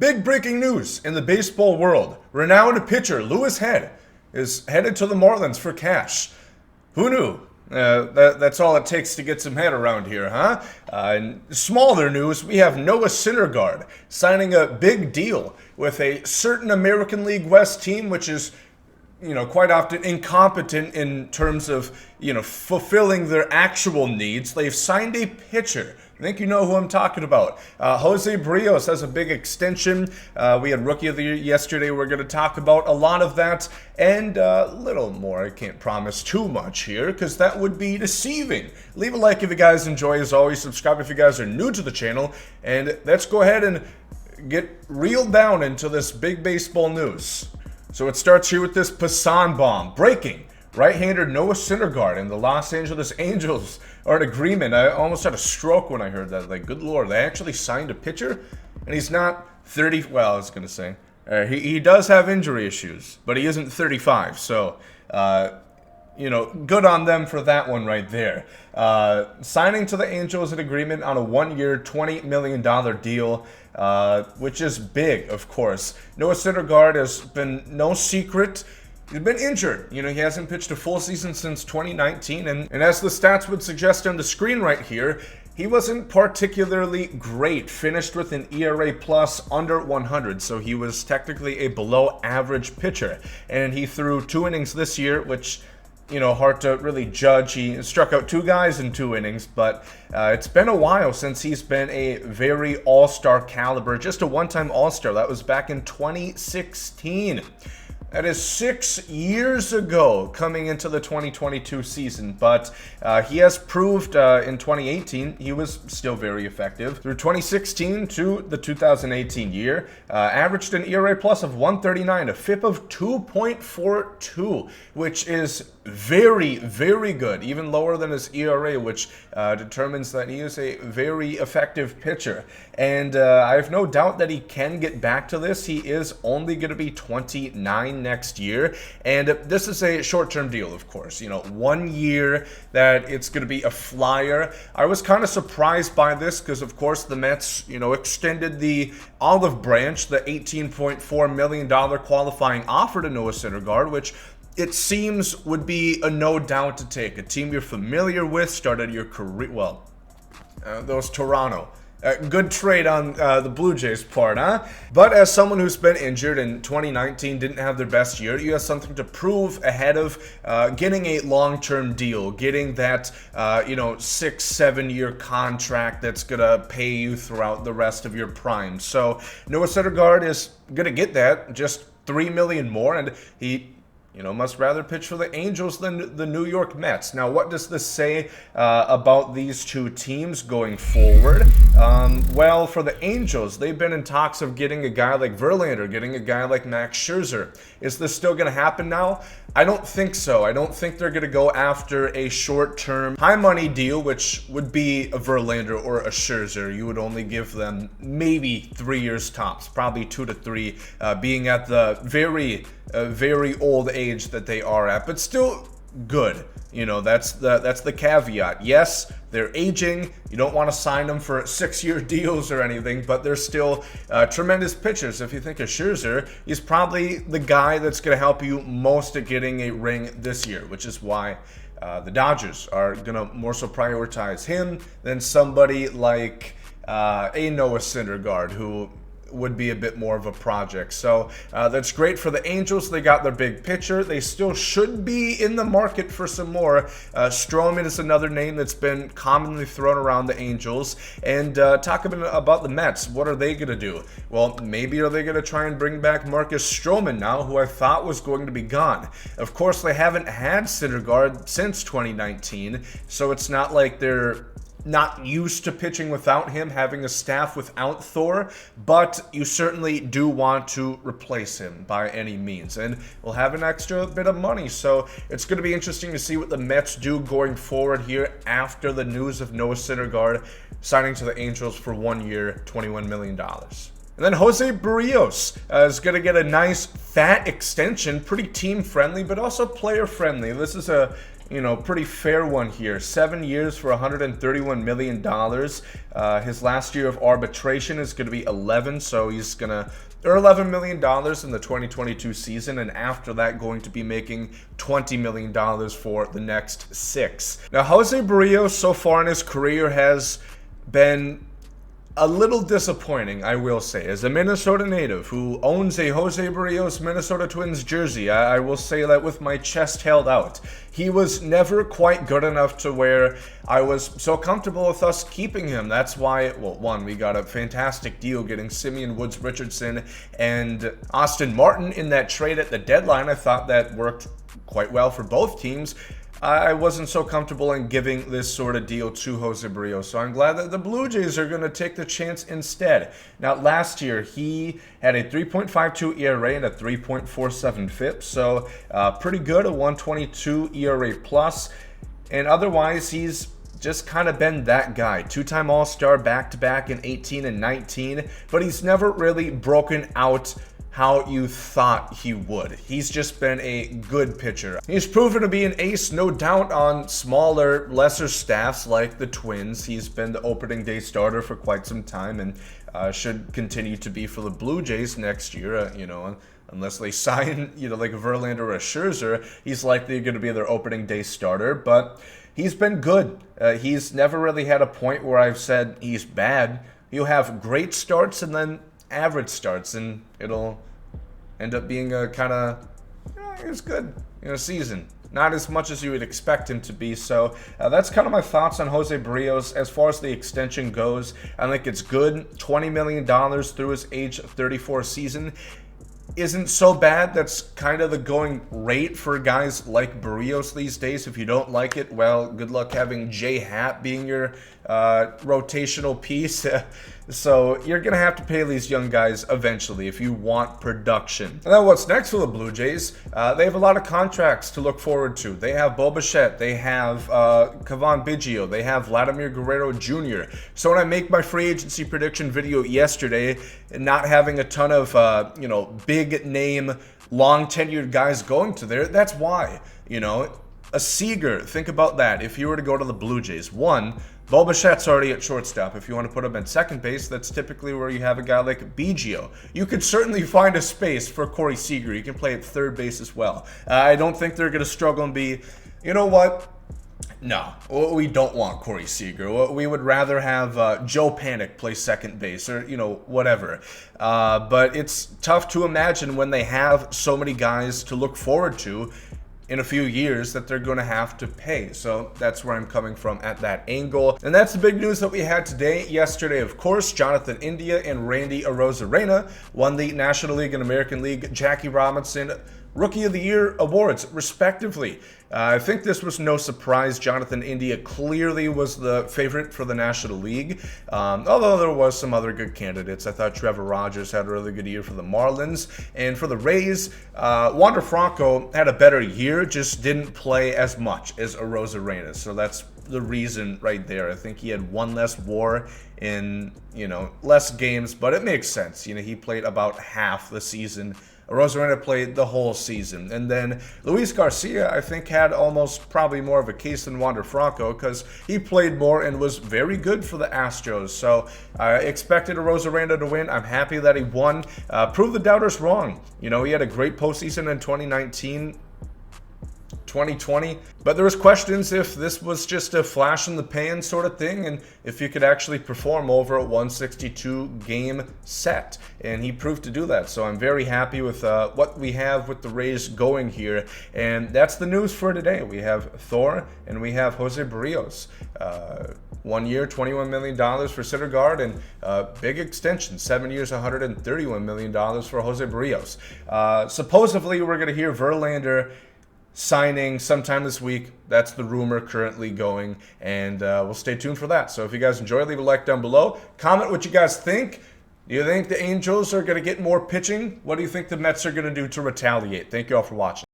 Big breaking news in the baseball world. Renowned pitcher Louis Head is headed to the Marlins for cash. Who knew? That's all it takes to get some head around here, huh? In smaller news, we have Noah Syndergaard signing a big deal with a certain American League West team, which is, quite often incompetent in terms of, fulfilling their actual needs. They've signed a pitcher. I think you know who I'm talking about. Jose Berrios has a big extension. We had Rookie of the Year yesterday. We're going to talk about a lot of that and a little more. I can't promise too much here because that would be deceiving. Leave a like if you guys enjoy. As always, subscribe if you guys are new to the channel. And let's go ahead and get reeled down into this big baseball news. So it starts here with this Passan bomb. Breaking. Right-hander Noah Syndergaard and the Los Angeles Angels are in agreement. I almost had a stroke when I heard that. Like, good Lord, they actually signed a pitcher? And he's not 30, well, I was going to say. He does have injury issues, but he isn't 35. So, good on them for that one right there. Signing to the Angels an agreement on a one-year, $20 million deal, which is big, of course. Noah Syndergaard has been no secret. He's been injured. He hasn't pitched a full season since 2019. And as the stats would suggest on the screen right here, he wasn't particularly great. Finished with an ERA plus under 100. So he was technically a below average pitcher. And he threw 2 innings this year, which, hard to really judge. He struck out 2 guys in 2 innings, but it's been a while since he's been a very all-star caliber. Just a one-time all-star. That was back in 2016. That is 6 years ago coming into the 2022 season, but he has proved in 2018 he was still very effective. Through 2016 to the 2018 year, averaged an ERA plus of 139, a FIP of 2.42, which is very, very good, even lower than his ERA, which determines that he is a very effective pitcher. And I have no doubt that he can get back to this. He is only going to be 29 next year, and this is a short-term deal, of course. 1 year that it's going to be a flyer. I was kind of surprised by this because, of course, the Mets, extended the olive branch, the $18.4 million qualifying offer to Noah Syndergaard, which it seems would be a no doubt to take. A team you're familiar with, started your career, those Toronto. Good trade on the Blue Jays part, huh? But as someone who's been injured in 2019, didn't have their best year, you have something to prove ahead of getting a long-term deal, getting that, 6-7 year contract that's going to pay you throughout the rest of your prime. So Noah Syndergaard is going to get that, just $3 million more, and he must rather pitch for the Angels than the New York Mets. Now, what does this say about these two teams going forward? Well, for the Angels, they've been in talks of getting a guy like Verlander, getting a guy like Max Scherzer. Is this still going to happen now? I don't think so. I don't think they're going to go after a short-term, high-money deal, which would be a Verlander or a Scherzer. You would only give them maybe 3 years tops, probably 2 to 3, being at the very old age that they are at, but still good. That's the caveat. Yes, they're aging. You don't want to sign them for 6-year deals or anything, but they're still tremendous pitchers. If you think of Scherzer, he's probably the guy that's going to help you most at getting a ring this year, which is why the Dodgers are going to more so prioritize him than somebody like a Noah Syndergaard, who would be a bit more of a project. So that's great for the Angels. They got their big pitcher. They still should be in the market for some more. Stroman is another name that's been commonly thrown around the Angels. And talk a bit about the Mets. What are they going to do? Well, maybe are they going to try and bring back Marcus Stroman now, who I thought was going to be gone. Of course, they haven't had Syndergaard since 2019, so it's not like they're not used to pitching without him, having a staff without Thor, but you certainly do want to replace him by any means, and we'll have an extra bit of money. So it's going to be interesting to see what the Mets do going forward here after the news of Noah Syndergaard signing to the Angels for 1 year, $21 million. And then Jose Berrios is going to get a nice fat extension, pretty team friendly, but also player friendly. This is a pretty fair one here. 7 years for $131 million. His last year of arbitration is going to be 11, so he's going to earn $11 million in the 2022 season, and after that going to be making $20 million for the next 6. Now, Jose Berrios so far in his career has been a little disappointing, I will say. As a Minnesota native who owns a Jose Berrios Minnesota Twins jersey, I will say that with my chest held out. He was never quite good enough to where I was so comfortable with us keeping him. That's why, well, one, we got a fantastic deal getting Simeon Woods Richardson and Austin Martin in that trade at the deadline. I thought that worked quite well for both teams. I wasn't so comfortable in giving this sort of deal to Jose Berrios, so I'm glad that the Blue Jays are going to take the chance instead. Now, last year, he had a 3.52 ERA and a 3.47 FIP, so pretty good, a 1.22 ERA plus, and otherwise, he's just kind of been that guy. 2-time All-Star back-to-back in 18 and 19, but he's never really broken out how you thought he would. He's just been a good pitcher. He's proven to be an ace, no doubt, on smaller, lesser staffs like the Twins. He's been the opening day starter for quite some time and should continue to be for the Blue Jays next year, unless they sign, like a Verlander or a Scherzer. He's likely going to be their opening day starter, but he's been good. He's never really had a point where I've said he's bad. He'll have great starts and then average starts, and it'll end up being a kind of, it was good, season. Not as much as you would expect him to be. So that's kind of my thoughts on Jose Berrios. As far as the extension goes, I think it's good. $20 million through his age 34 season isn't so bad. That's kind of the going rate for guys like Berrios these days. If you don't like it, well, good luck having J Happ being your rotational piece. So you're going to have to pay these young guys eventually if you want production. And then what's next for the Blue Jays? They have a lot of contracts to look forward to. They have Bo Bichette. They have Cavan Biggio. They have Vladimir Guerrero Jr. So when I make my free agency prediction video yesterday, not having a ton of, big name, long tenured guys going to there, that's why, a Seager, think about that. If you were to go to the Blue Jays, one, Bo Bichette's already at shortstop. If you want to put him at second base, that's typically where you have a guy like Biggio. You could certainly find a space for Corey Seager. You can play at third base as well. I don't think they're going to struggle and be, you know what? No, we don't want Corey Seager. We would rather have Joe Panic play second base or, whatever. But it's tough to imagine when they have so many guys to look forward to in a few years that they're going to have to pay. So that's where I'm coming from at that angle. And that's the big news that we had today. Yesterday, of course, Jonathan India and Randy Arozarena won the National League and American League Jackie Robinson Rookie of the Year awards, respectively. I think this was no surprise. Jonathan India clearly was the favorite for the National League, although there was some other good candidates. I thought Trevor Rogers had a really good year for the Marlins. And for the Rays, Wander Franco had a better year, just didn't play as much as Arozarena. So that's the reason right there. I think he had one less WAR in, less games, but it makes sense. He played about half the season. Arozarena played the whole season. And then Luis Garcia, I think, had almost probably more of a case than Wander Franco because he played more and was very good for the Astros. So I expected Arozarena to win. I'm happy that he won. Prove the doubters wrong. He had a great postseason in 2019. 2020, but there was questions if this was just a flash in the pan sort of thing and if you could actually perform over a 162 game set, and he proved to do that. So I'm very happy with what we have with the Rays going here, and that's the news for today. We have Thor and we have Jose Berrios. 1 year, $21 million for Syndergaard, and big extension, 7 years, $131 million for Jose Berrios. Supposedly we're going to hear Verlander signing sometime this week. That's the rumor currently going, and we'll stay tuned for that. So if you guys enjoy, leave a like down below. Comment what you guys think. Do you think the Angels are going to get more pitching? What do you think the Mets are going to do to retaliate? Thank you all for watching.